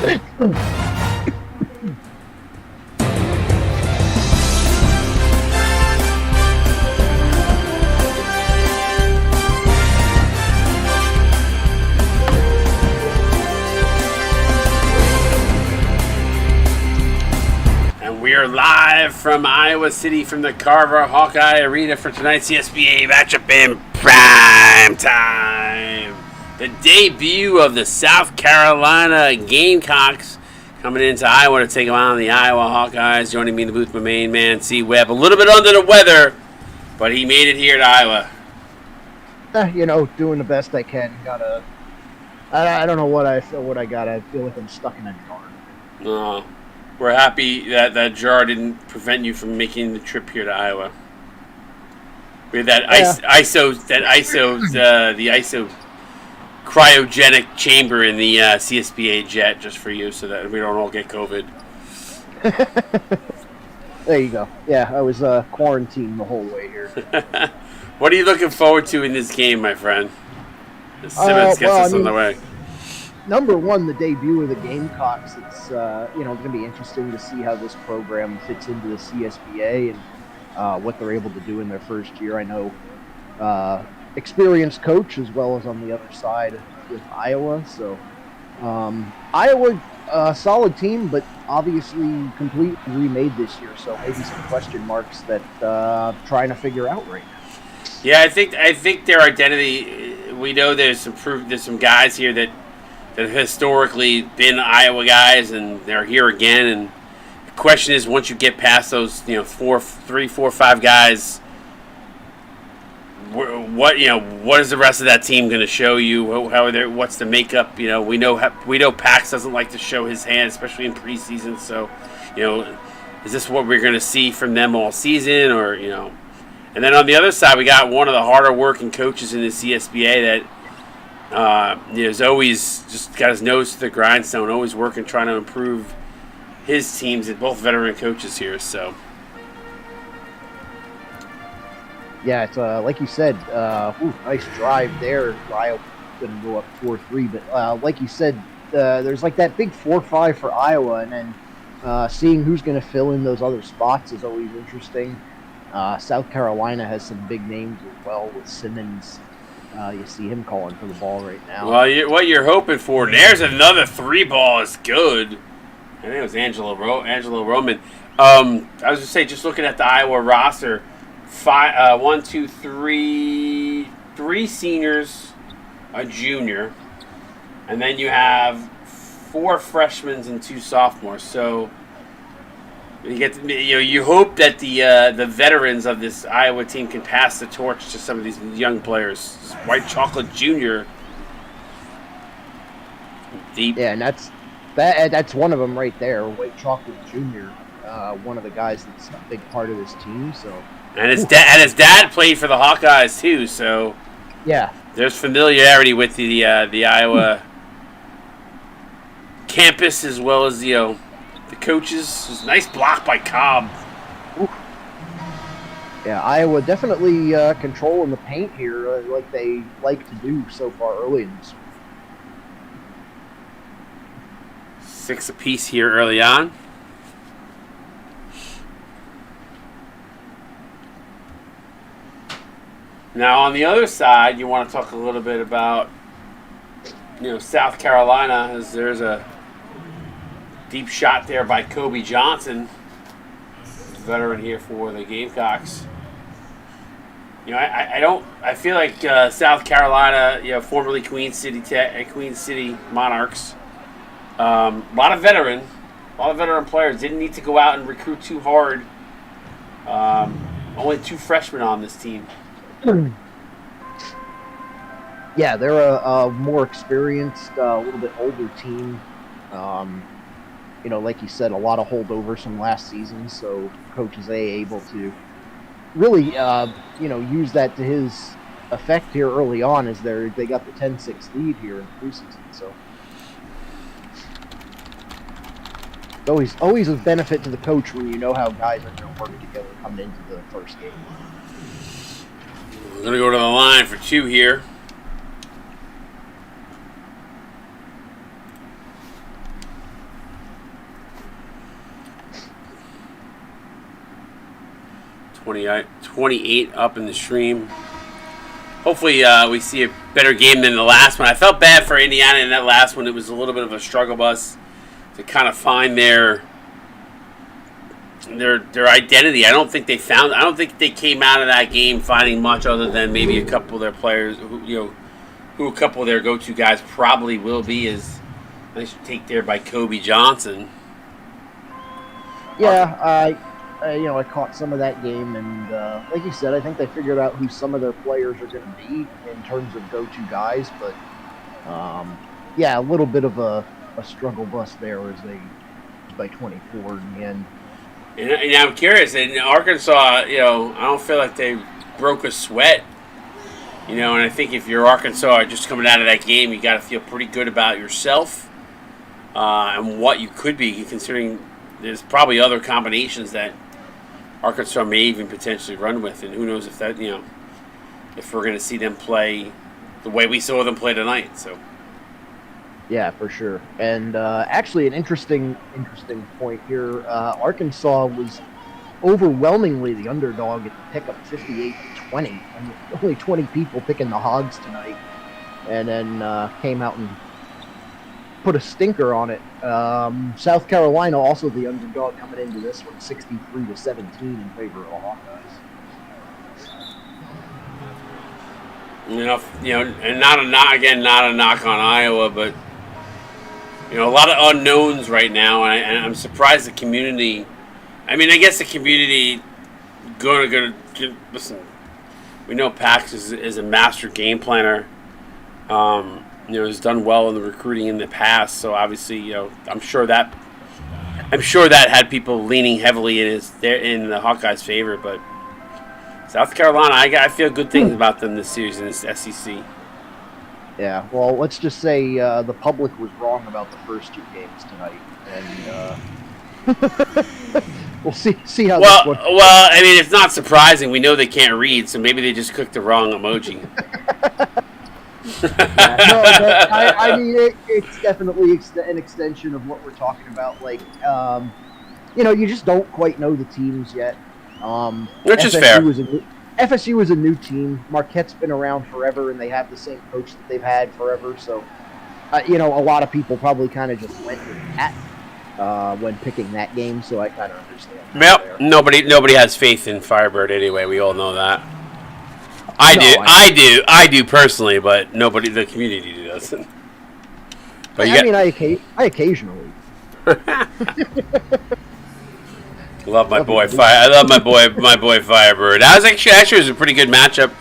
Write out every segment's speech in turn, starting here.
We are live from Iowa City from the Carver Hawkeye Arena for tonight's CSBA matchup in prime time. The debut of the South Carolina Gamecocks coming into Iowa to take on the Iowa Hawkeyes. Joining me in the booth, my main man, Csba. A little bit under the weather, but he made it here to Iowa. Doing the best I can. I don't know what I got. I feel like I'm stuck in a jar. No. We're happy that jar didn't prevent you from making the trip here to Iowa. We had that ISO cryogenic chamber in the CSBA jet just for you, so that we don't all get COVID. There you go. Yeah, I was quarantined the whole way here. What are you looking forward to in this game, my friend? Simmons gets us on the way. Number one, the debut of the Gamecocks. It's going to be interesting to see how this program fits into the CSBA and what they're able to do in their first year. I know experienced coach as well as on the other side with Iowa. So Iowa, solid team, but obviously completely remade this year. So maybe some question marks that trying to figure out right now. Yeah, I think their identity. We know there's some guys here that have historically been Iowa guys, and they're here again. And the question is, once you get past those, 3, 4, 5 guys, what is the rest of that team going to show you? What's the makeup? We know Pax doesn't like to show his hand, especially in preseason. So, is this what we're going to see from them all season, or And then on the other side, we got one of the harder working coaches in the CSBA that. He's always just got his nose to the grindstone, always working, trying to improve his teams, and both veteran coaches here. So, yeah, it's like you said, nice drive there. Iowa going to go up 4-3, but like you said, there's like that big 4-5 for Iowa, and then seeing who's going to fill in those other spots is always interesting. South Carolina has some big names as well with Simmons. You see him calling for the ball right now. Well, what you're hoping for, there's another 3 ball is good. I think it was Angelo Roman. I was going to say, just looking at the Iowa roster, 3 seniors, a junior, and then you have 4 freshmen and 2 sophomores. So you hope that the veterans of this Iowa team can pass the torch to some of these young players. White Chocolate Jr. Deep. Yeah, and that's one of them right there. White Chocolate Jr. One of the guys that's a big part of this team. So. And his dad played for the Hawkeyes too. So. Yeah. There's familiarity with the Iowa campus as well as the coaches. Nice block by Cobb. Ooh. Yeah, Iowa definitely controlling the paint here like they like to do so far early in this. 6 apiece here early on. Now on the other side, you want to talk a little bit about South Carolina, as there's a deep shot there by Kobe Johnson, veteran here for the Gamecocks. I feel like South Carolina, formerly Queen City Monarchs, a lot of veteran players, didn't need to go out and recruit too hard. Only 2 freshmen on this team. Yeah, they're a more experienced, a little bit older team. Like you said, a lot of holdovers from last season, so Coach is able to really, use that to his effect here early on, as they got the 10-6 lead here in preseason. So it's always a benefit to the coach when you know how guys are going to work together coming into the first game. We're going to go to the line for 2 here. 28 up in the stream. Hopefully we see a better game than the last one. I felt bad for Indiana in that last one. It was a little bit of a struggle bus to kind of find their identity. I don't think they came out of that game finding much other than maybe a couple of their players who a couple of their go-to guys probably will be. Is nice take there by Kobe Johnson. Yeah, I caught some of that game, and like you said, I think they figured out who some of their players are going to be in terms of go-to guys. But a little bit of a struggle bus there as they by 24 in the end. And I'm curious. In Arkansas, I don't feel like they broke a sweat. And I think if you're Arkansas just coming out of that game, you got to feel pretty good about yourself and what you could be, considering there's probably other combinations that Arkansas may even potentially run with, and who knows if that, if we're going to see them play the way we saw them play tonight. So. Yeah, for sure. And actually, an interesting point here. Arkansas was overwhelmingly the underdog at the pickup, 58-20. And only 20 people picking the Hogs tonight, and then came out and put a stinker on it. South Carolina also the underdog coming into this one, 63-17 in favor of the Hawkeyes. And not a knock on Iowa, but a lot of unknowns right now, and I'm surprised the community. I mean, I guess the community going to listen. We know Pax is a master game planner. Has done well in the recruiting in the past, so obviously, I'm sure that had people leaning heavily in the Hawkeyes' favor. But South Carolina, I feel good things about them this series in this SEC. Yeah, well, let's just say the public was wrong about the first two games tonight, and we'll see how this one. Well, I mean, it's not surprising. We know they can't read, so maybe they just clicked the wrong emoji. I mean, it's definitely an extension of what we're talking about. Like, you just don't quite know the teams yet. Which is fair. FSU is a new team. Marquette's been around forever, and they have the same coach that they've had forever. So, a lot of people probably kind of just went with that when picking that game. So I kind of understand. Yep. Nobody has faith in Firebird anyway. We all know that. I do personally, but nobody, the community doesn't. But I occasionally. Love my boy I love my boy Firebird. Actually was a pretty good matchup.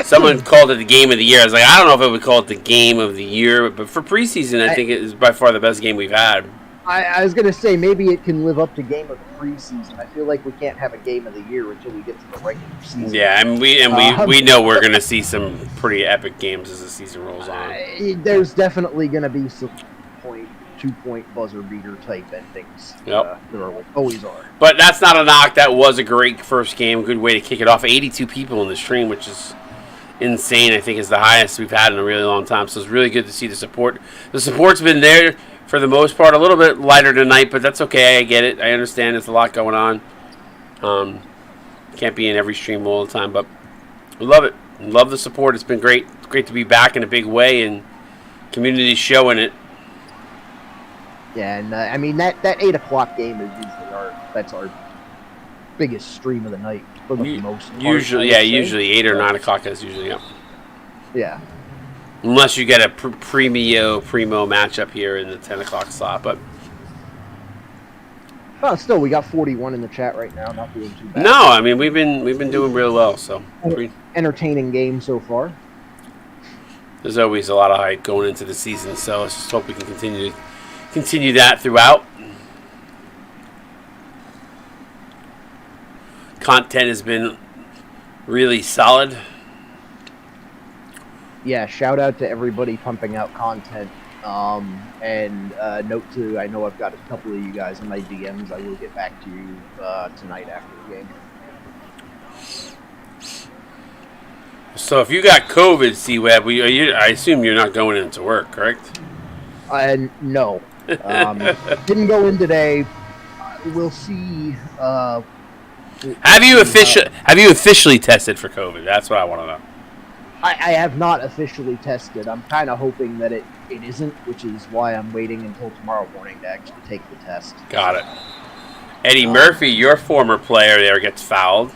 Someone called it the game of the year. I was like, I don't know if I would call it the game of the year, but for preseason, I think it is by far the best game we've had. I was going to say, maybe it can live up to game of the preseason. I feel like we can't have a game of the year until we get to the regular season. Yeah, and we know we're going to see some pretty epic games as the season rolls on. There's definitely going to be some 2-point buzzer beater type endings. Yep. There always are. But that's not a knock. That was a great first game. Good way to kick it off. 82 people in the stream, which is insane. I think is the highest we've had in a really long time. So it's really good to see the support. The support's been there for the most part. A little bit lighter tonight, but that's okay. I get it. I understand. There's a lot going on. Can't be in every stream all the time, but we love it. Love the support. It's been great. It's great to be back in a big way, and community showing it. Yeah, and I mean that 8 o'clock game is usually our biggest stream of the night for the most part. Usually 8 or 9 o'clock is usually up. Yeah. Unless you get a primo matchup here in the 10 o'clock slot, but still we got 41 in the chat right now. Not doing too bad. No, I mean we've been doing real well. So entertaining game so far. There's always a lot of hype going into the season, so let's just hope we can continue that throughout. Content has been really solid. Yeah, shout out to everybody pumping out content. And note to, I know I've got a couple of you guys in my DMs. I will get back to you tonight after the game. So if you got COVID, C-Web, I assume you're not going into work, correct? No. Didn't go in today. We'll see. Have you officially tested for COVID? That's what I want to know. I have not officially tested. I'm kind of hoping that it isn't, which is why I'm waiting until tomorrow morning to actually take the test. Got it. Eddie Murphy, your former player there, gets fouled.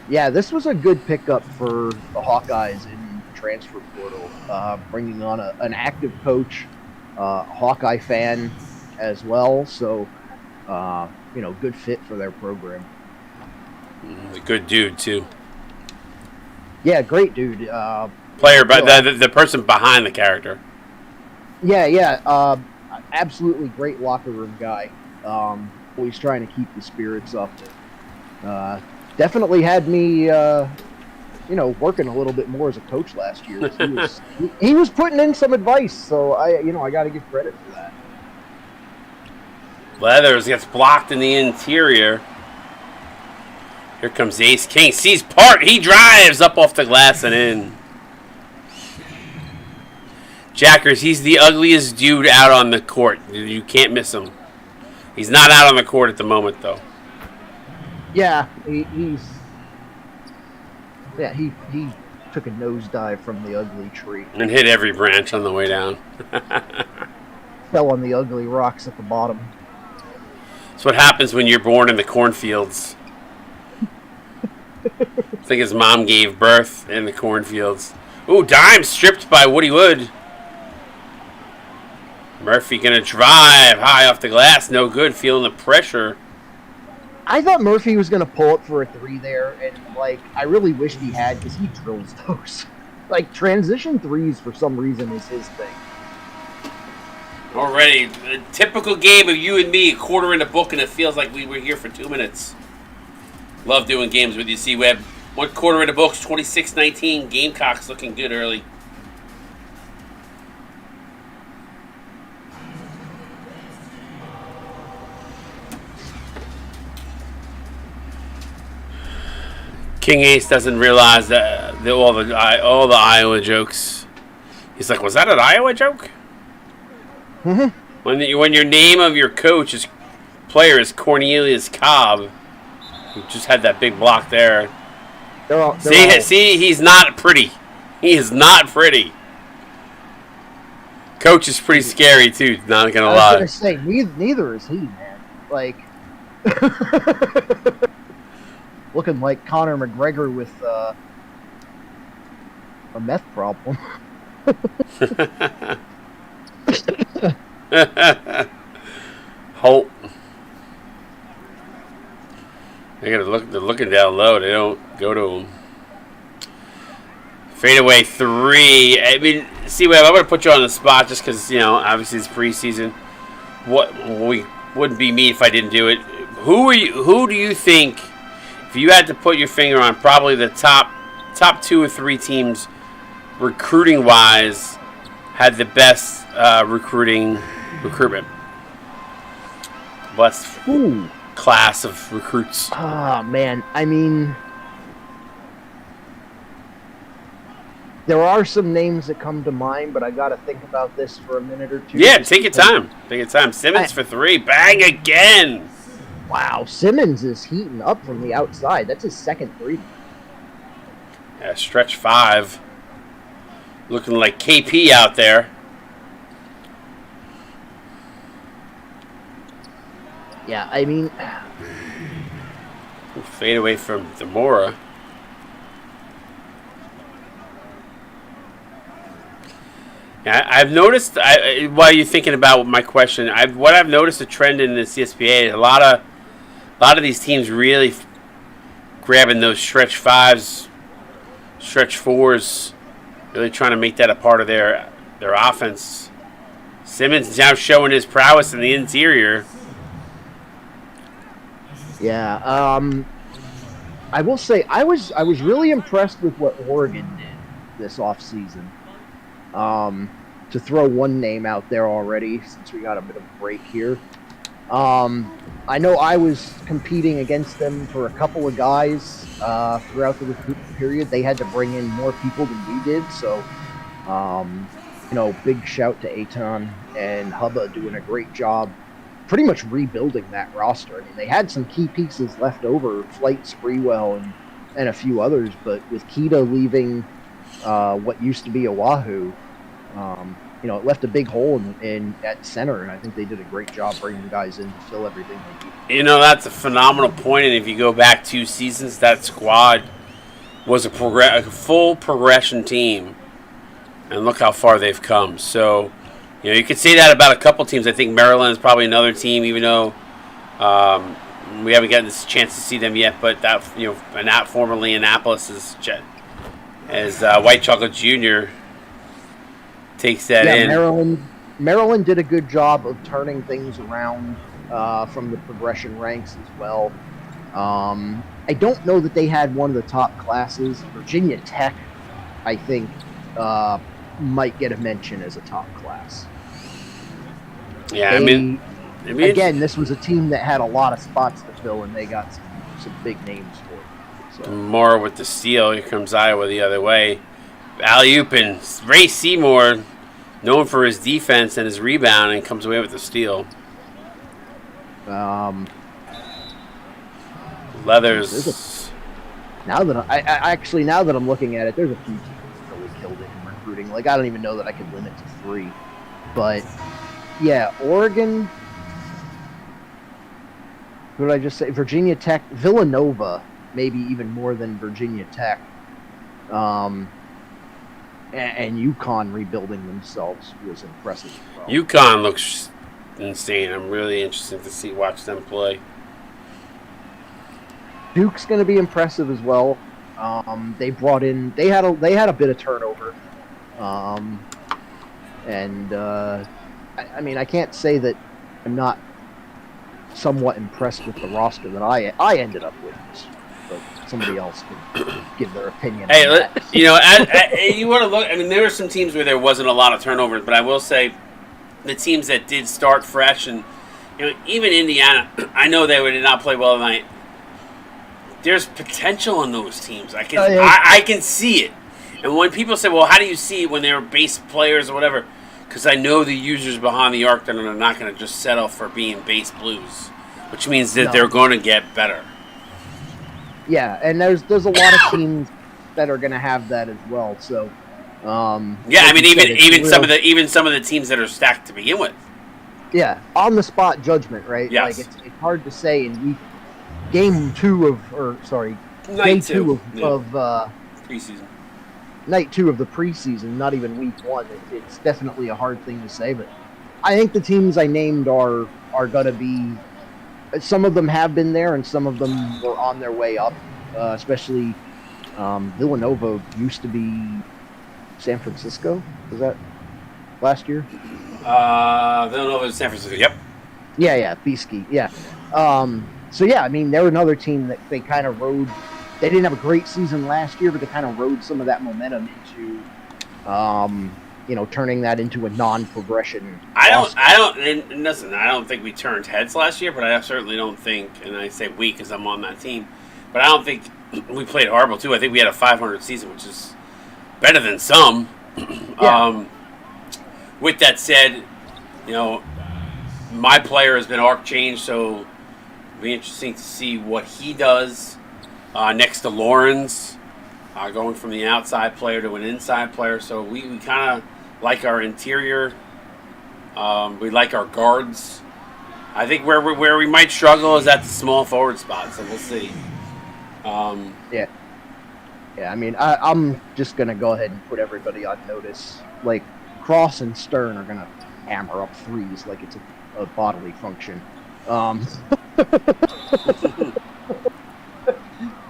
Yeah, this was a good pickup for the Hawkeyes in the transfer portal, bringing on an active coach, Hawkeye fan as well. So, good fit for their program. A good dude too. Yeah, great dude. Player, but the person behind the character. Yeah. Absolutely great locker room guy. Always trying to keep the spirits up. Definitely had me, working a little bit more as a coach last year. He was putting in some advice, so I got to give credit for that. Leathers gets blocked in the interior. Here comes Ace King. Sees part. He drives up off the glass and in. Jackers, he's the ugliest dude out on the court. You can't miss him. He's not out on the court at the moment, though. Yeah, he took a nosedive from the ugly tree. And hit every branch on the way down. Fell on the ugly rocks at the bottom. That's what happens when you're born in the cornfields. I think his mom gave birth in the cornfields. Ooh, dime stripped by Woody Wood. Murphy gonna drive high off the glass. No good. Feeling the pressure. I thought Murphy was gonna pull up for a three there, and I really wished he had because he drills those. Transition threes for some reason is his thing. Already, a typical game of you and me, a quarter in the book, and it feels like we were here for 2 minutes. Love doing games with you, C-Web. 1 quarter in the books, 26-19. Gamecocks looking good early. King Ace doesn't realize that all the Iowa jokes. He's like, was that an Iowa joke? Mm-hmm. When your name of your player is Cornelius Cobb, who just had that big block there. See, he's not pretty. He is not pretty. Coach is pretty scary too. Not gonna lie. I was gonna say neither is he, man. Looking like Conor McGregor with a meth problem. Holt. They're looking down low. They don't go to him. Fadeaway three. I mean, C-Web, I'm going to put you on the spot just because, obviously it's preseason. Wouldn't be me if I didn't do it. Who do you think, if you had to put your finger on probably the top 2 or 3 teams recruiting-wise, had the best recruitment? Best class of recruits. Oh, man. I mean, there are some names that come to mind, but I got to think about this for a minute or two. Yeah, take your time. Simmons for 3. Bang again. Wow, Simmons is heating up from the outside. That's his second 3. Yeah, stretch 5. Looking like KP out there. Yeah, I mean, fade away from Demora. Yeah, I've noticed. While you're thinking about my question, I've noticed a trend in the CSPA. A lot of these teams really grabbing those stretch 5s, stretch 4s, really trying to make that a part of their offense. Simmons now showing his prowess in the interior. Yeah, I will say I was really impressed with what Oregon did this offseason. To throw one name out there already, since we got a bit of a break here. I know I was competing against them for a couple of guys throughout the recruitment period. They had to bring in more people than we did, so big shout to Aton and Hubba doing a great job pretty much rebuilding that roster. I mean, they had some key pieces left over, Flight, Sprewell, and a few others, but with Keita leaving what used to be Oahu, it left a big hole in at center, and I think they did a great job bringing guys in to fill everything they need. That's a phenomenal point, and if you go back 2 seasons, that squad was a full progression team, and look how far they've come. So, you could say that about a couple teams. I think Maryland is probably another team, even though we haven't gotten this chance to see them yet. But that, formerly Annapolis as White Chocolate Jr. takes that in. Maryland did a good job of turning things around from the progression ranks as well. I don't know that they had one of the top classes. Virginia Tech, I think, might get a mention as a top class. Yeah, again, this was a team that had a lot of spots to fill, and they got some big names for it. So. More with the steal. Here comes Iowa the other way. Alley-oop, and Ray Seymour, known for his defense and his rebounding, comes away with the steal. Leathers. Now that I'm looking at it, there's a few teams that really killed it in recruiting. Like, I don't even know that I could limit to 3. But, yeah, Oregon. What did I just say? Virginia Tech, Villanova, maybe even more than Virginia Tech. And UConn rebuilding themselves was impressive as well. UConn looks insane. I'm really interested to watch them play. Duke's going to be impressive as well. They had a bit of turnover, I can't say that I'm not somewhat impressed with the roster that I ended up with, but somebody else can give their opinion. Hey, you want to look. I mean, there were some teams where there wasn't a lot of turnovers, but I will say the teams that did start fresh, and even Indiana, I know they did not play well tonight. There's potential in those teams. I can see it. And when people say, well, how do you see it when they're base players or whatever? Because I know the users behind the arc that are not going to just settle for being base blues, which means that they're going to get better. Yeah, and there's a lot of teams that are going to have that as well. So, even some of the teams that are stacked to begin with. Yeah, on the spot judgment, right? Yes. Like it's hard to say in day 2 of preseason. Night 2 of the preseason, not even week 1. It's definitely a hard thing to say, but I think the teams I named are going to be. Some of them have been there, and some of them were on their way up. Especially Villanova used to be San Francisco. Was that last year? Villanova, San Francisco. Yep. Yeah, B-Ski. Yeah. They're another team that they kind of rode. They didn't have a great season last year, but they kind of rode some of that momentum into, turning that into a non-progression. I don't think we turned heads last year, but I certainly don't think, and I say we because I'm on that team, but I don't think we played horrible too. I think we had a 500 season, which is better than some. Yeah. With that said, my player has been arc changed, so it'll be interesting to see what he does next to Lawrence, going from the outside player to an inside player. So we kind of like our interior. We like our guards. I think where we might struggle is at the small forward spot, so we'll see. Yeah. I'm just going to go ahead and put everybody on notice. Like, Cross and Stern are going to hammer up threes like it's a bodily function.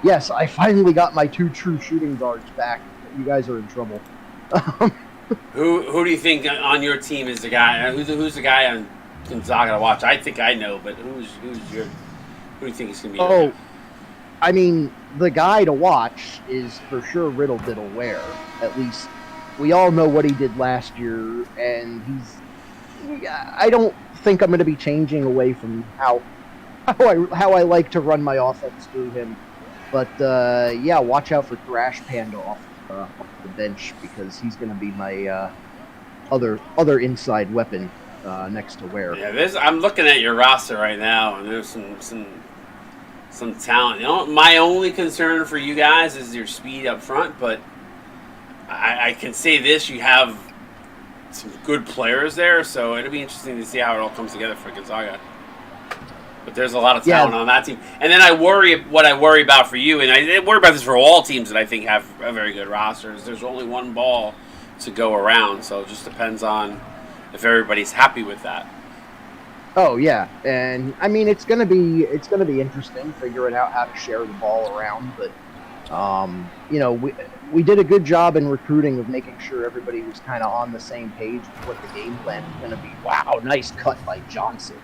Yes, I finally got my 2 true shooting guards back. You guys are in trouble. Who do you think on your team is the guy? Who's the guy on Gonzaga to watch? I think I know, but who do you think is going to be? The guy to watch is for sure Riddle Diddle Ware. At least we all know what he did last year, and I don't think I'm going to be changing away from how I like to run my offense through him. But watch out for Thrash Panda off the bench, because he's going to be my other inside weapon. next to Ware. Yeah, I'm looking at your roster right now, and there's some talent. You know, my only concern for you guys is your speed up front, but I can say this: you have some good players there, so it'll be interesting to see how it all comes together for Gonzaga. But there's a lot of talent on that team. And then I worry about for you, and I worry about this for all teams that I think have a very good rosters. There's only one ball to go around, so it just depends on if everybody's happy with that. Oh yeah, and I mean it's gonna be interesting figuring out how to share the ball around, but you know, we did a good job in recruiting of making sure everybody was kind of on the same page with what the game plan was going to be. Wow, nice cut by Johnson.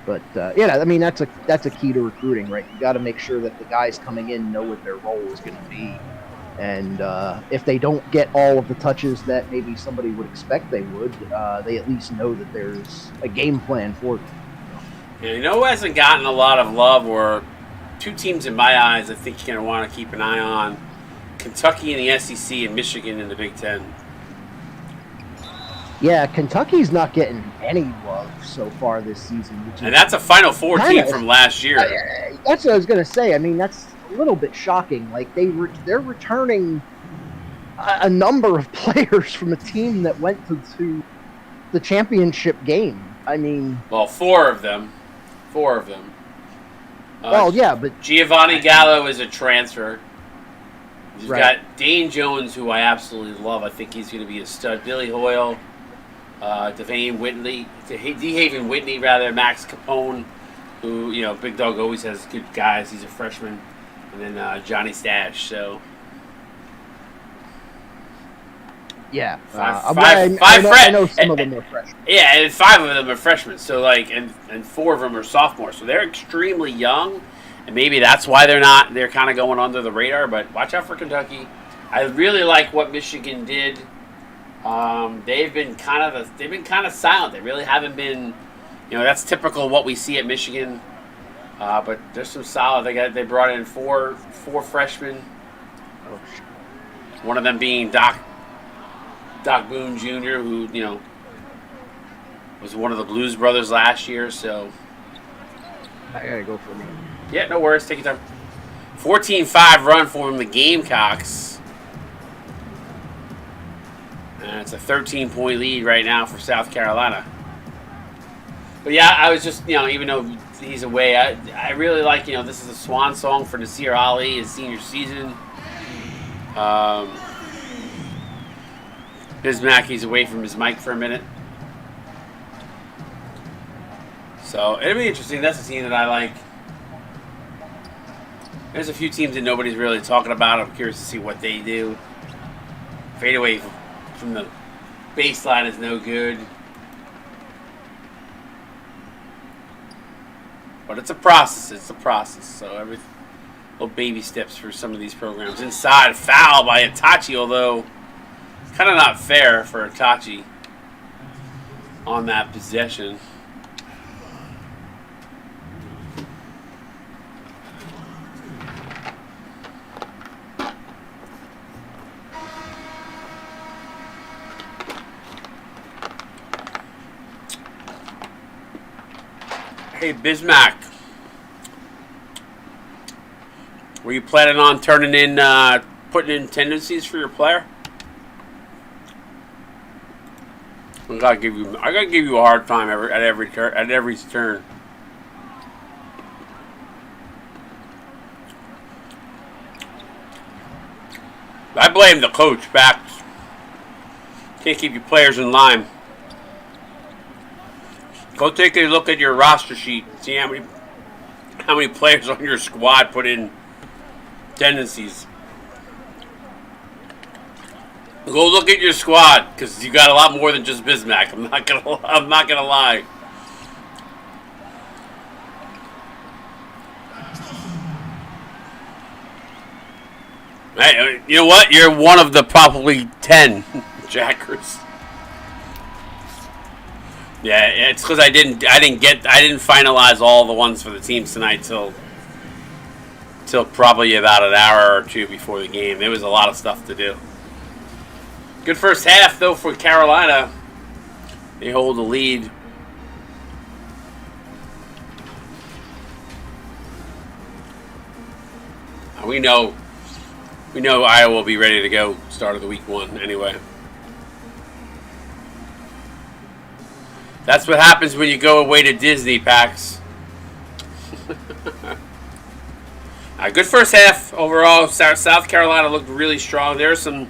But yeah, I mean that's a key to recruiting, right? You got to make sure that the guys coming in know what their role is going to be, and if they don't get all of the touches that maybe somebody would expect they would, they at least know that there's a game plan for them. Yeah, you know who hasn't gotten a lot of love, or two teams in my eyes I think you're going to want to keep an eye on: Kentucky in the SEC and Michigan in the Big Ten. Yeah, Kentucky's not getting any love so far this season. And that's a Final Four team from last year. That's what I was going to say. I mean, that's a little bit shocking. Like, they're returning a number of players from a team that went to the championship game. I mean... Well, four of them. Well, yeah, but... Giovanni Gallo is a transfer. You've got Dane Jones, who I absolutely love. I think he's going to be a stud. Billy Hoyle, DeHaven Whitney, Max Capone, who, you know, Big Dog always has good guys. He's a freshman. And then Johnny Stash, so... Yeah, I know some of them are freshmen. Yeah, and 5 of them are freshmen. So and 4 of them are sophomores. So they're extremely young, and maybe that's why they're kind of going under the radar. But watch out for Kentucky. I really like what Michigan did. They've been kind of silent. They really haven't been. You know, that's typical of what we see at Michigan. But there's some solid. They brought in four freshmen. One of them being Doc Boone Jr., who, you know, was one of the Blues Brothers last year, so... I gotta go for me. Yeah, no worries. Take your time. 14-5 run for him, the Gamecocks. And it's a 13-point lead right now for South Carolina. But yeah, I was just, you know, even though he's away, I really like, you know, this is a swan song for Nasir Ali, his senior season. Bismacky's away from his mic for a minute. So, it'll be interesting. That's a team that I like. There's a few teams that nobody's really talking about. I'm curious to see what they do. Fadeaway from the baseline is no good. But it's a process. So, every little baby steps for some of these programs. Inside, foul by Itachi, although... kind of not fair for Itachi on that possession. Hey, Bismack. Were you planning on putting in tendencies for your player? I gotta give you a hard time at every turn. I blame the coach, Backs. Can't keep your players in line. Go take a look at your roster sheet. See how many players on your squad put in tendencies. Go look at your squad, because you got a lot more than just Bismack. I'm not gonna lie. Hey, you know what? You're one of the probably 10 Jackers. Yeah, it's because I didn't finalize all the ones for the teams tonight till probably about an hour or two before the game. There was a lot of stuff to do. Good first half, though, for Carolina. They hold the lead. We know Iowa will be ready to go start of the week 1 anyway. That's what happens when you go away to Disney, Pax. Good first half overall. South Carolina looked really strong. There's some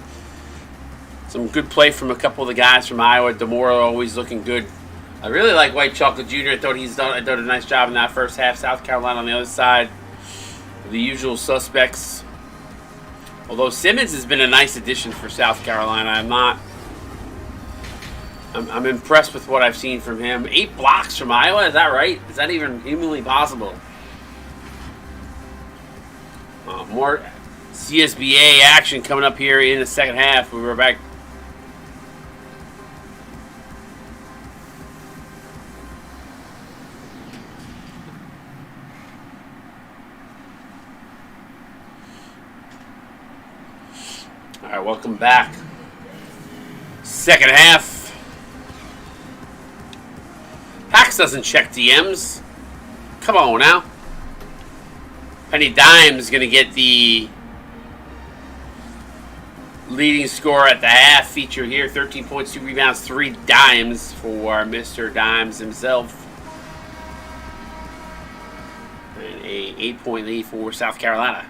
good play from a couple of the guys from Iowa. DeMora always looking good. I really like White Chocolate Jr. I thought he's done a nice job in that first half. South Carolina on the other side, the usual suspects. Although Simmons has been a nice addition for South Carolina, I'm impressed with what I've seen from him. 8 blocks from Iowa, is that right? Is that even humanly possible? More CSBA action coming up here in the second half. We were back. All right, welcome back. Second half. Pax doesn't check DMs. Come on now. Penny Dime's going to get the leading scorer at the half feature here. 13 points, 2 rebounds, 3 dimes for Mr. Dimes himself. And a 8-point lead for South Carolina.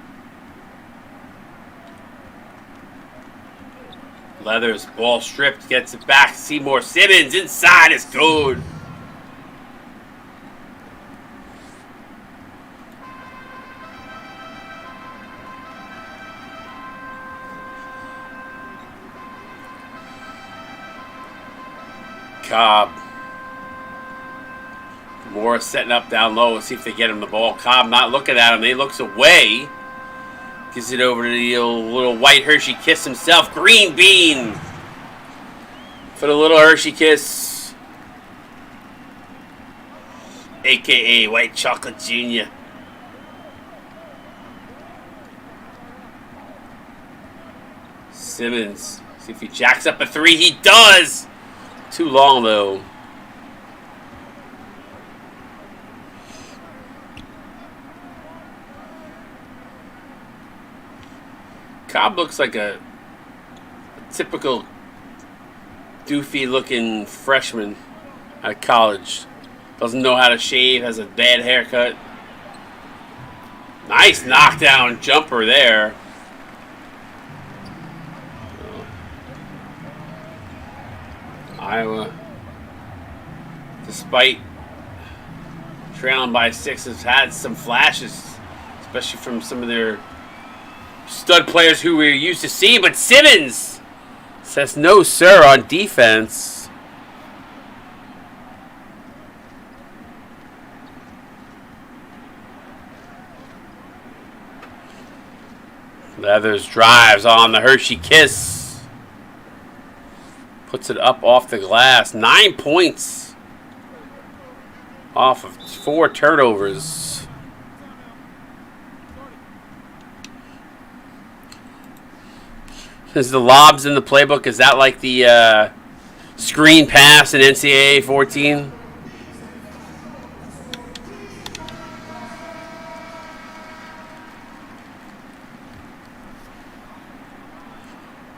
Leathers, ball stripped, gets it back. Seymour Simmons inside is good. Cobb. Morris setting up down low. Let's see if they get him the ball. Cobb not looking at him. He looks away. Gives it over to the little white Hershey Kiss himself. Green bean for the little Hershey Kiss. A.K.A. White Chocolate Jr. Simmons. See if he jacks up a 3. He does! Too long, though. Cobb looks like a typical doofy-looking freshman at college. Doesn't know how to shave, has a bad haircut. Nice knockdown jumper there. Iowa, despite trailing by 6, has had some flashes, especially from some of their stud players who we're used to seeing. But Simmons says no, sir, on defense. Leathers drives on the Hershey Kiss. Puts it up off the glass. 9 points off of 4 turnovers. Is the lobs in the playbook, is that like the screen pass in NCAA 14?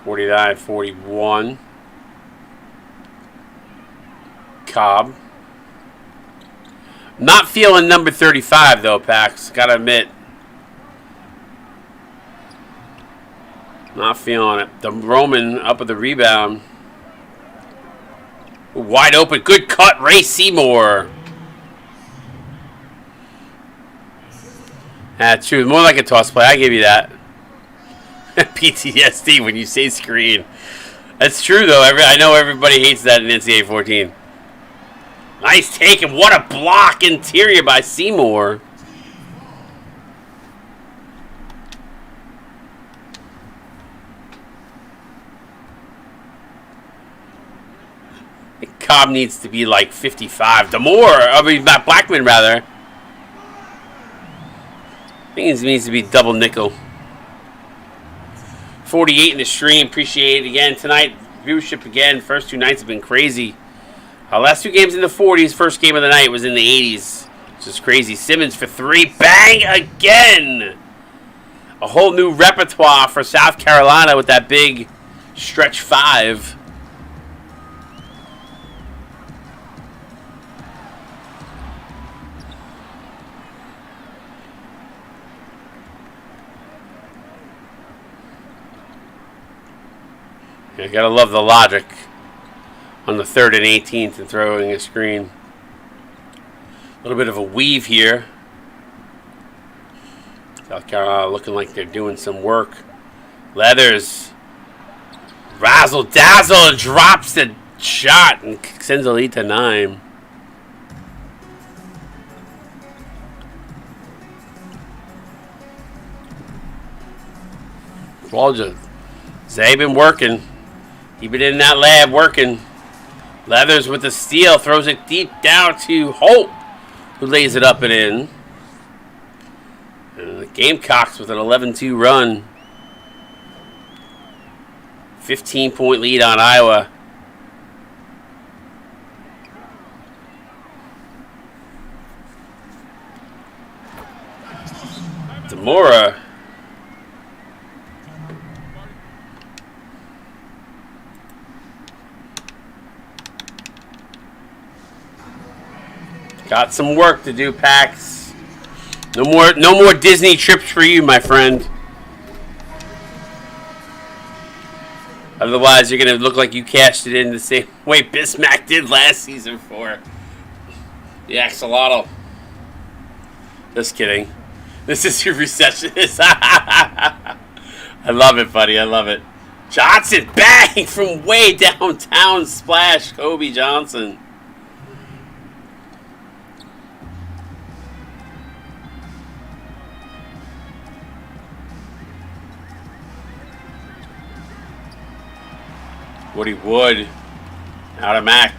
(49-41). Cobb. Not feeling number 35 though, Pax. Gotta admit. Not feeling it. The Roman up with the rebound. Wide open. Good cut. Ray Seymour. That's true. More like a toss play. I give you that. PTSD when you say screen. That's true though. I know everybody hates that in NCAA 14. Nice take, and what a block interior by Seymour. Cobb needs to be like 55. Blackman rather. I think he needs to be double nickel. 48 in the stream. Appreciate it again tonight. viewership again. First 2 nights have been crazy. Last 2 games in the 40s. First game of the night was in the 80s. Which is crazy. Simmons for 3. Bang again! A whole new repertoire for South Carolina with that big stretch 5. You gotta love the logic on the 3rd and 18th and throwing a screen. A little bit of a weave here. South Carolina looking like they're doing some work. Leathers. Razzle dazzle, drops the shot and sends the lead to 9. Walden. Zay been working. He been in that lab working. Leathers with the steal. Throws it deep down to Holt, who lays it up and in. And the Gamecocks with an 11-2 run. 15-point lead on Iowa. Demora. Got some work to do, Pax. No more Disney trips for you, my friend. Otherwise, you're gonna look like you cashed it in the same way Bismack did last season for the Axolotl. Just kidding. This is your receptionist. I love it, buddy. I love it. Johnson, bang from way downtown, splash. Kobe Johnson. Woody Wood out of Mac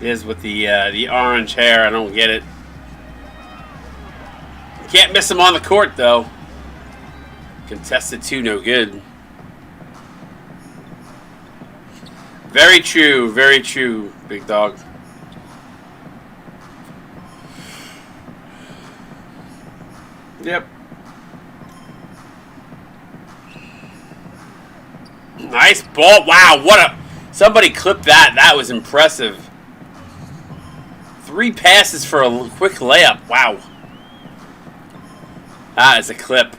is with the orange hair. I don't get it. Can't miss him on the court though. Contested 2, no good. Very true, big dog. Yep. Nice ball. Wow, somebody clipped that. That was impressive. 3 passes for a quick layup. Wow. That is a clip.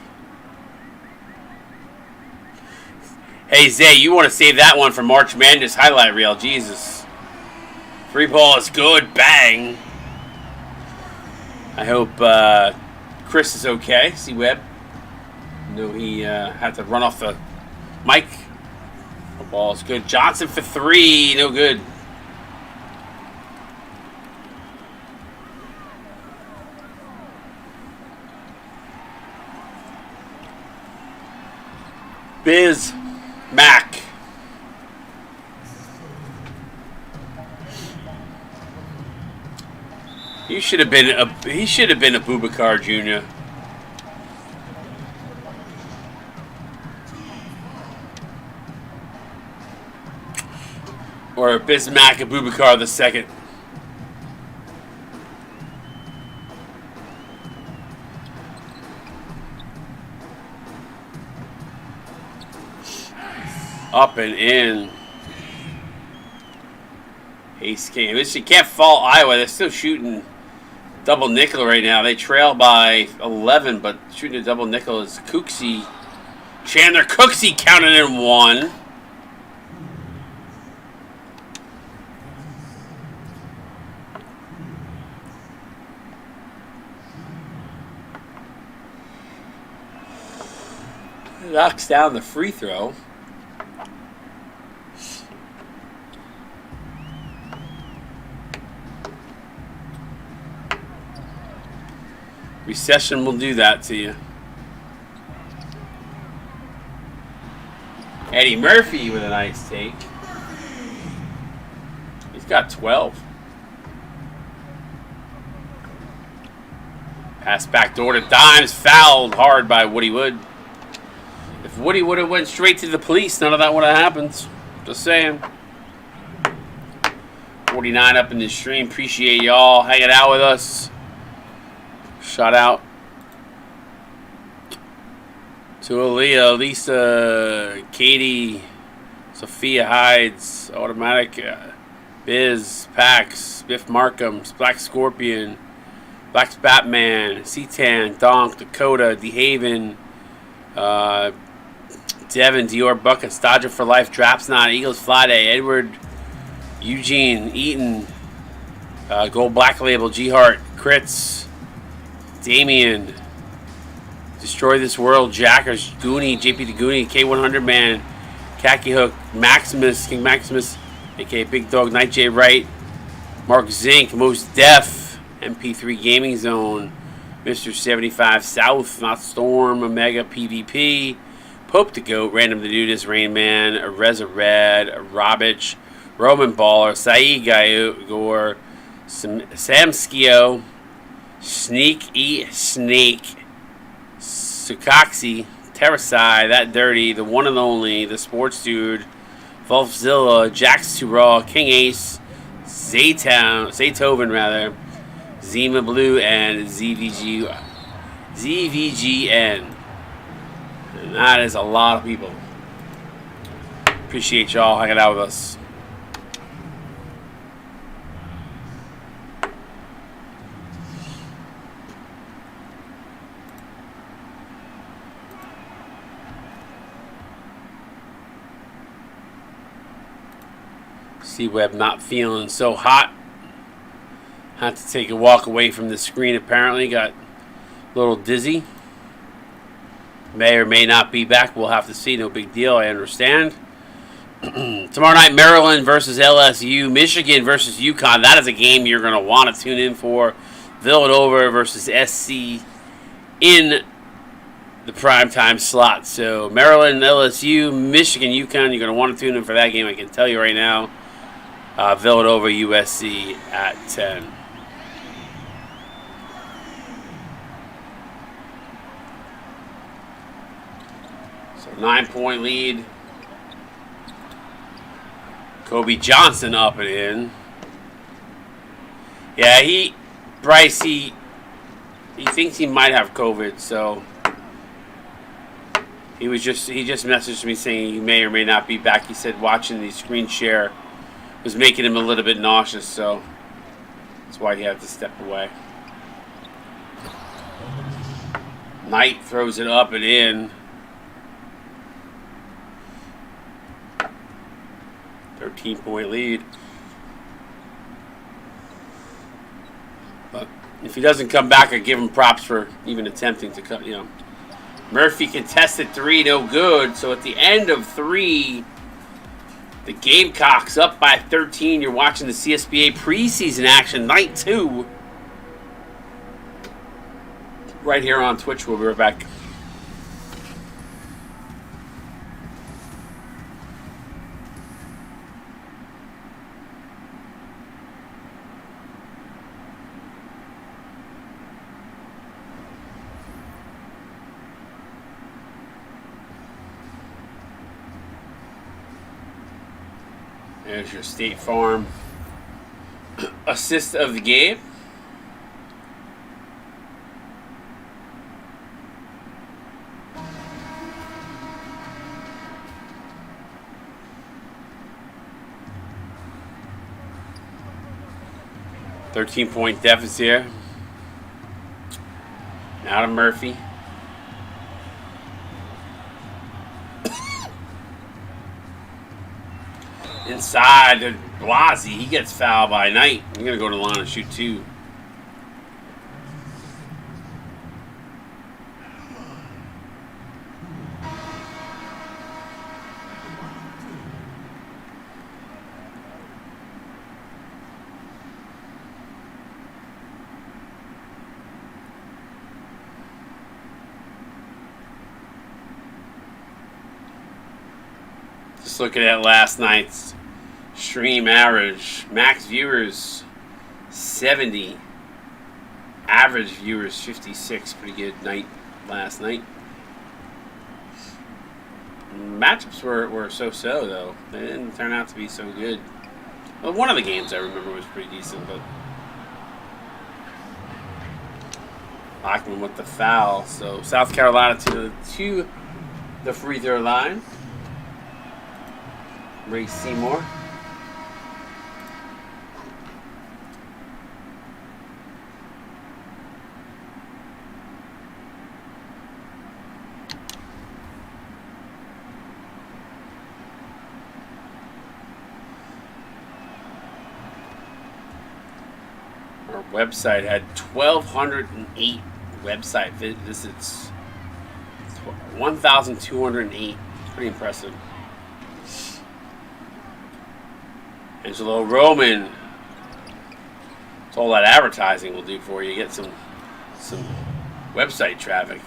Hey, Zay, you want to save that one for March Madness highlight reel. Jesus. Free ball is good. Bang. I hope Chris is okay. See Webb. No, he had to run off the mic. The ball is good. Johnson for 3. No good. Biz Mac. He should have been a Boubacar Jr. Or Bismack Abubakar the second. Up and in. Ace King. You can't fault Iowa. They're still shooting double nickel right now. They trail by 11, but shooting a double nickel is Cooksey. Chandler Cooksey counted in 1. Knocks down the free throw. Recession will do that to you. Eddie Murphy with a nice take. He's got 12. Pass back door to Dimes. Fouled hard by Woody Wood. If Woody would have went straight to the police, none of that would have happened. Just saying. 49 up in the stream. Appreciate y'all hanging out with us. Shout out to Aaliyah, Lisa, Katie, Sophia Hides, Automatic, Biz, Pax, Biff Markham, Black Scorpion, Black's Batman, C-Tan, Donk, Dakota, DeHaven, Devin, Dior, Bucket, Stodger for Life, Drapsnot, Eagles Fly Day, Edward, Eugene, Eaton, Gold Black Label, G-Heart, Crits, Damien, Destroy This World, Jackers, Goonie, JP the Goonie, K100 Man, Khaki Hook, Maximus, King Maximus, aka Big Dog, Night J Wright, Mark Zink, Most Def, MP3 Gaming Zone, Mr. 75 South, Not Storm, Omega PvP, Pope the Goat, Random the Nudist, Rain Man, Reza Red, Robich, Roman Baller, Saeed Gore, Sam Skio, Sneak Eat Snake, Sukaxi, Terrasai, That Dirty, The One and Only, The Sports Dude, Wolfzilla, Jax Too Raw, King Ace, Zaytoven rather, Zima Blue, and ZVGN. And that is a lot of people. Appreciate y'all hanging out with us. C-Web not feeling so hot. Had to take a walk away from the screen apparently. Got a little dizzy. May or may not be back. We'll have to see. No big deal. I understand. Tomorrow night, Maryland versus LSU. Michigan versus UConn. That is a game you're going to want to tune in for. Villanova versus SC in the primetime slot. So Maryland, LSU, Michigan, UConn. You're going to want to tune in for that game. I can tell you right now. Villanova, USC at 10. So 9-point lead. Kobe Johnson up and in. Yeah, Bryce, he thinks he might have COVID, so he just messaged me saying he may or may not be back. He said watching the screen share was making him a little bit nauseous, so that's why he had to step away. Knight throws it up and in. 13-point lead. But if he doesn't come back, I give him props for even attempting to cut, Murphy contested 3, no good. So at the end of 3, the Gamecocks up by 13. You're watching the CSBA preseason action, night 2. Right here on Twitch. We'll be right back. There's your State Farm assist of the game. $13-point deficit here. Now to Murphy. Inside to Blasi. He gets fouled by Knight. I'm going to go to the line and shoot 2. Just looking at last night's stream average, max viewers 70, average viewers 56. Pretty good night last night. Matchups were so-so, though. They didn't turn out to be so good. Well, one of the games I remember was pretty decent, but Lockman with the foul. So South Carolina to the free throw line. Ray Seymour. Our website had 1,208 website visits. 1,208. Pretty impressive. Angelo Roman. That's all that advertising will do for you. Get some website traffic.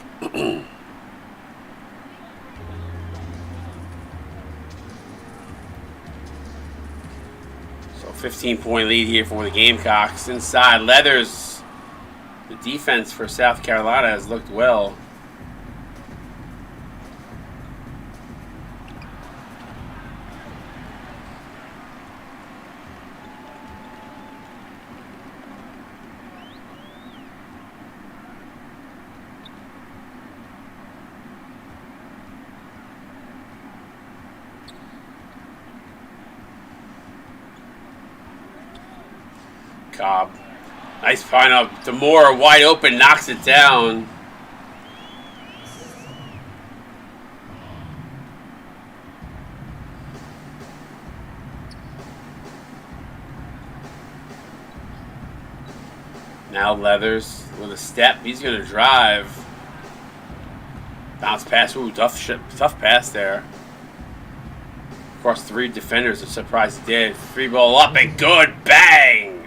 So 15-point lead here for the Gamecocks. Inside, Leathers. The defense for South Carolina has looked well. Cobb. Nice find up. Demore wide open, knocks it down. Now Leathers with a step. He's going to drive. Bounce pass. Ooh, tough pass there. Across three defenders. I'm surprised he did. Free ball up and good. Bang!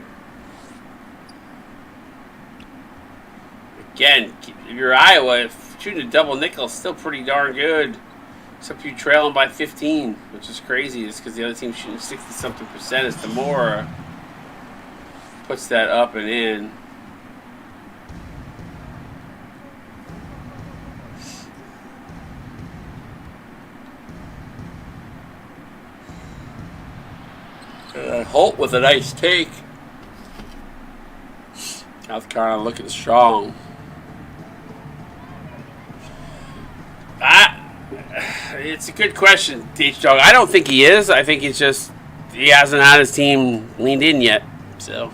Again, if you're Iowa, shooting a double nickel is still pretty darn good. Except you're trailing by 15, which is crazy. It's because the other team's shooting 60-something% as Demore puts that up and in. Holt with a nice take. South Carolina looking strong. It's a good question, H-Dog. I don't think he is. I think it's just he hasn't had his team leaned in yet. So,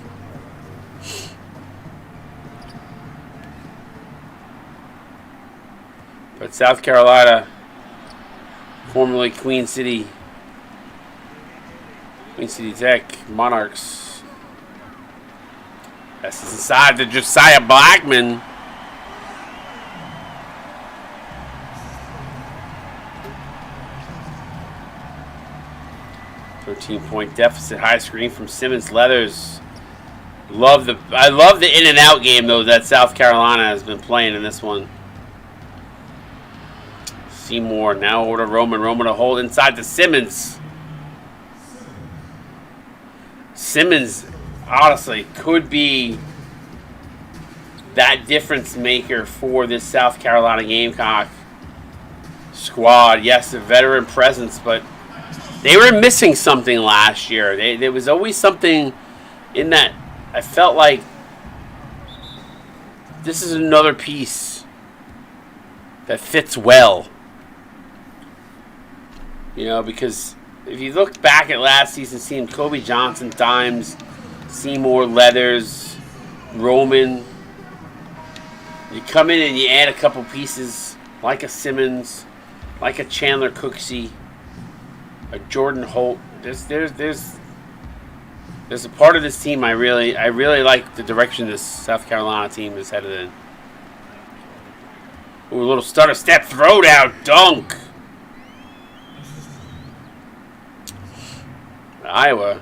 but South Carolina, formerly Queen City Tech Monarchs. That's inside to Josiah Blackman. 13-point deficit. High screen from Simmons. Leathers. I love the in and out game though that South Carolina has been playing in this one. Seymour now over to Roman. Roman to hold inside to Simmons. Simmons honestly could be that difference maker for this South Carolina Gamecock squad. Yes, a veteran presence, but they were missing something last year. There was always something in that. I felt like this is another piece that fits well. You know, because if you look back at last season's team, Kobe Johnson, Dimes, Seymour, Leathers, Roman. You come in and you add a couple pieces like a Simmons, like a Chandler Cooksey, a Jordan Holt. There's a part of this team I really like the direction this South Carolina team is headed in. Ooh, a little stutter step, throw down, dunk. Iowa.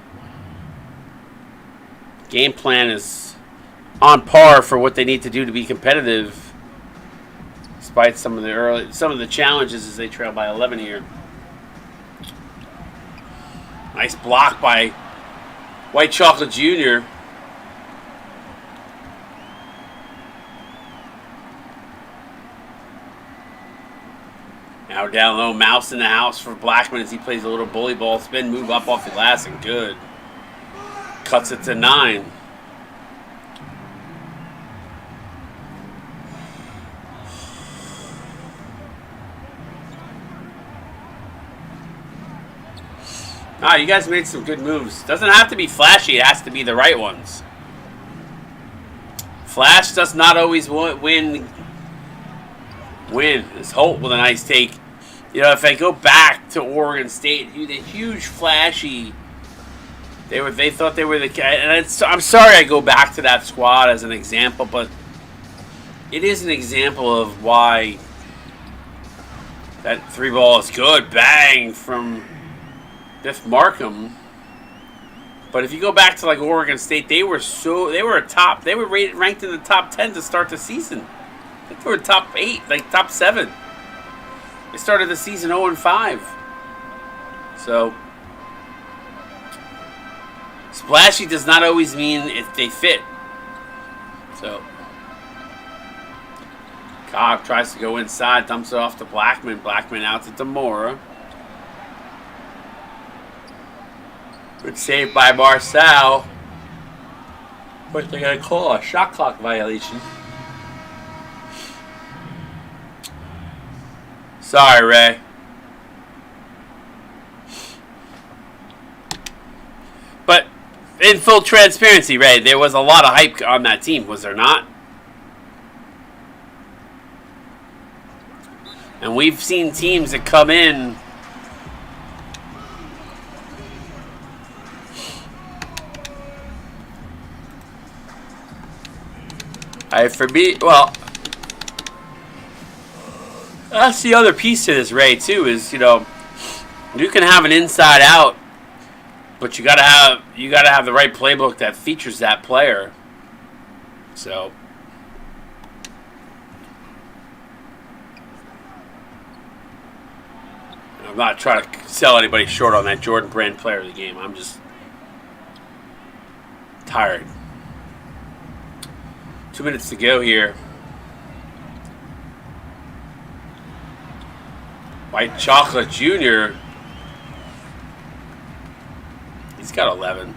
Game plan is on par for what they need to do to be competitive, despite some of the challenges as they trail by 11 here. Nice block by White Chocolate Jr. Now down low, Mouse in the house for Blackman as he plays a little bully ball spin, move up off the glass, and good. Cuts it to 9. Ah, you guys made some good moves. Doesn't have to be flashy, it has to be the right ones. Flash does not always win. This Holt with a nice take. You know, if I go back to Oregon State, the huge flashy, they thought they were the guy. And I'm sorry I go back to that squad as an example, but it is an example of why that 3 ball is good. Bang from Biff Markham. But if you go back to like Oregon State, they were ranked in the top 10 to start the season. I think they were top 8, like top 7. They started the season 0-5. So splashy does not always mean if they fit. So Cobb tries to go inside, dumps it off to Blackman. Blackman out to Demora. Good save by Marcel. What they gonna call a shot clock violation? Sorry, Ray. But in full transparency, Ray, there was a lot of hype on that team, was there not? And we've seen teams that come in for me, well, that's the other piece to this, Ray, too, is, you know, you can have an inside out, but you gotta have the right playbook that features that player. So I'm not trying to sell anybody short on that Jordan Brand player of the game. I'm just tired. 2 minutes to go here. White Chocolate Jr. He's got 11.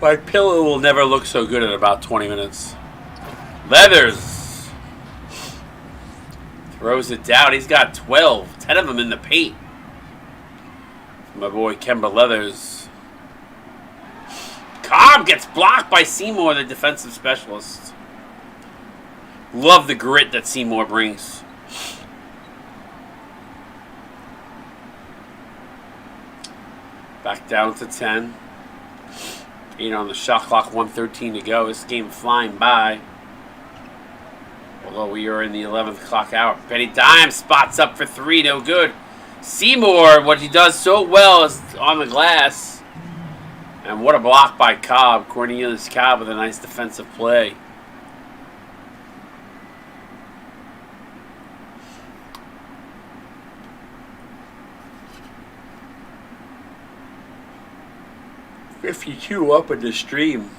White Pillow will never look so good in about 20 minutes. Leathers throws it down. He's got 12. 10 of them in the paint. My boy Kemba Leathers. Cobb gets blocked by Seymour, the defensive specialist. Love the grit that Seymour brings. Back down to 10. 8 on the shot clock, 1:13 to go. This game flying by. Although we are in the 11th clock hour. Benny Dime spots up for 3, no good. Seymour, what he does so well is on the glass. And what a block by Cobb. Cornelius Cobb with a nice defensive play. $52 up in the stream.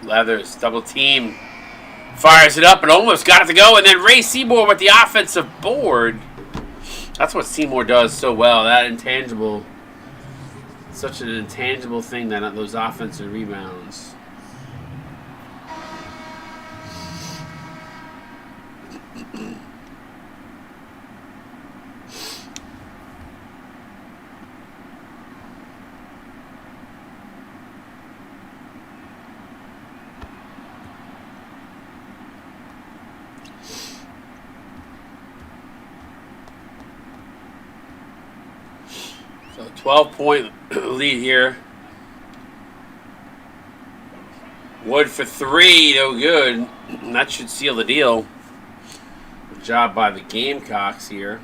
Leathers, double team. Fires it up and almost got it to go. And then Ray Seymour with the offensive board. That's what Seymour does so well. That intangible. Such an intangible thing, that those offensive rebounds. So 12-point lead here. Wood for 3, no good. That should seal the deal. Good job by the Gamecocks here.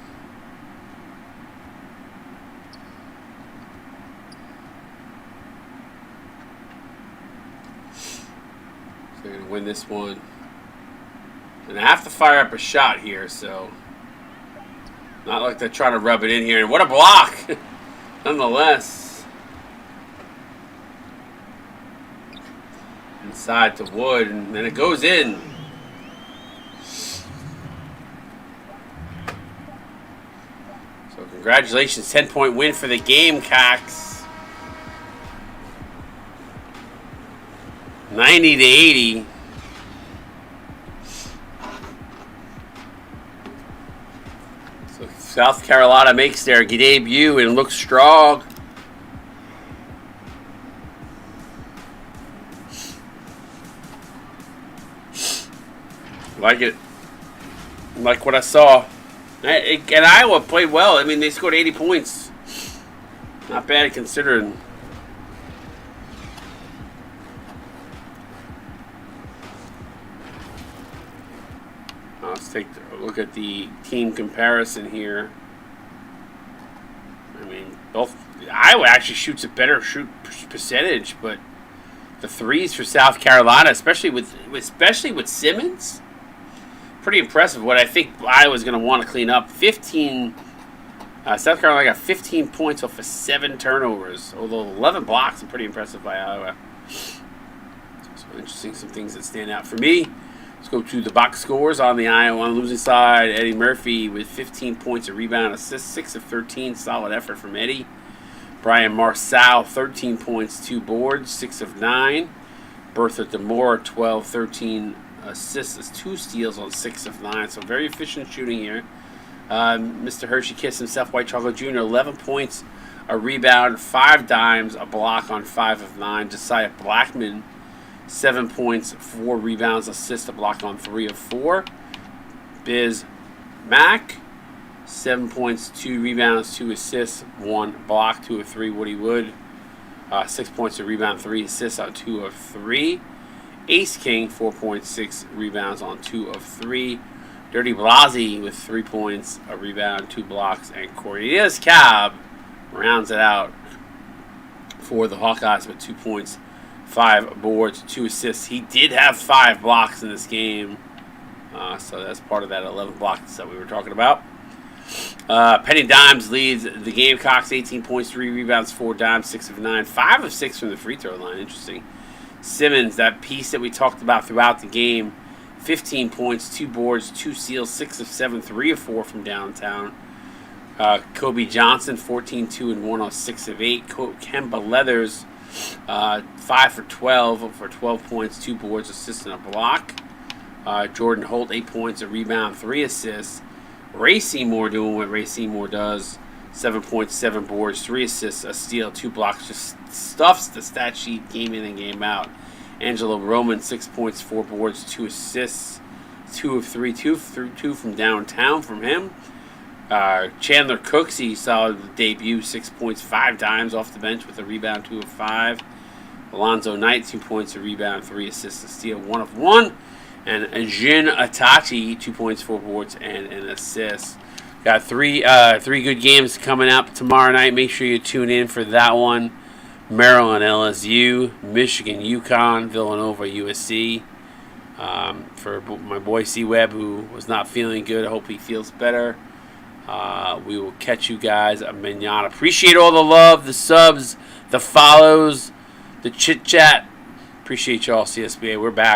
So they're going to win this one. And I have to fire up a shot here, so not like they're trying to rub it in here. And what a block, nonetheless. Inside to Wood, and then it goes in. So congratulations, 10-point win for the Gamecocks. 90-80. So South Carolina makes their debut and looks strong. Like it. Like what I saw. And Iowa played well. I mean, they scored 80 points. Not bad considering. Let's take a look at the team comparison here. I mean, both Iowa actually shoots a better shoot percentage, but the threes for South Carolina, especially with Simmons, pretty impressive. What I think Iowa's going to want to clean up, 15. South Carolina got 15 points off of 7 turnovers, although 11 blocks are pretty impressive by Iowa. So interesting, some things that stand out for me. Let's go to the box scores on the Iowa on the losing side. Eddie Murphy with 15 points, a rebound, assist, 6 of 13. Solid effort from Eddie. Brian Marçal, 13 points, 2 boards, 6 of 9. Bertha DeMore, 12, 13 assists, 2 steals on 6 of 9. So very efficient shooting here. Mr. Hershey Kiss himself, White Chocolate Jr., 11 points, a rebound, 5 dimes, a block on 5 of 9. Josiah Blackman, 7 points, 4 rebounds, assist, a block on 3 of 4. Biz Mack, 7 points, 2 rebounds, 2 assists, 1 block, 2 of 3. Woody Wood, 6 points, a rebound, 3 assists on 2 of 3. Ace King, 4.6 rebounds on 2 of 3. Dirty Blasi with 3 points, a rebound, 2 blocks, and Cornelius Cab rounds it out for the Hawkeyes with 2 points, 5 boards, 2 assists. He did have 5 blocks in this game, so that's part of that 11 blocks that we were talking about. Penny Dimes leads the Gamecocks, 18 points, 3 rebounds, 4 dimes, 6 of 9, 5 of 6 from the free throw line. Interesting. Simmons, that piece that we talked about throughout the game, 15 points, 2 boards, 2 steals, 6 of 7, 3 of 4 from downtown. Kobe Johnson, 14, 2 and 1 on 6 of 8. Kemba Leathers, 5 for 12 points, 2 boards, assist, and a block. Jordan Holt, 8 points, a rebound, 3 assists. Ray Seymour doing what Ray Seymour does. 7 points, 7 boards, 3 assists, a steal, 2 blocks. Just stuffs the stat sheet game in and game out. Angelo Roman, 6 points, 4 boards, 2 assists, 2 of 3, 2 from downtown from him. Chandler Cooksey, solid debut, 6 points, 5 dimes off the bench with a rebound, 2 of 5. Alonzo Knight, 2 points, a rebound, 3 assists, a steal, 1 of 1. And Jin Atachi, 2 points, 4 boards, and an assist. Got three good games coming up tomorrow night. Make sure you tune in for that one. Maryland, LSU, Michigan, UConn, Villanova, USC. For my boy C-Web, who was not feeling good, I hope he feels better. We will catch you guys manana. Appreciate all the love, the subs, the follows, the chit-chat. Appreciate y'all, CSBA. We're back.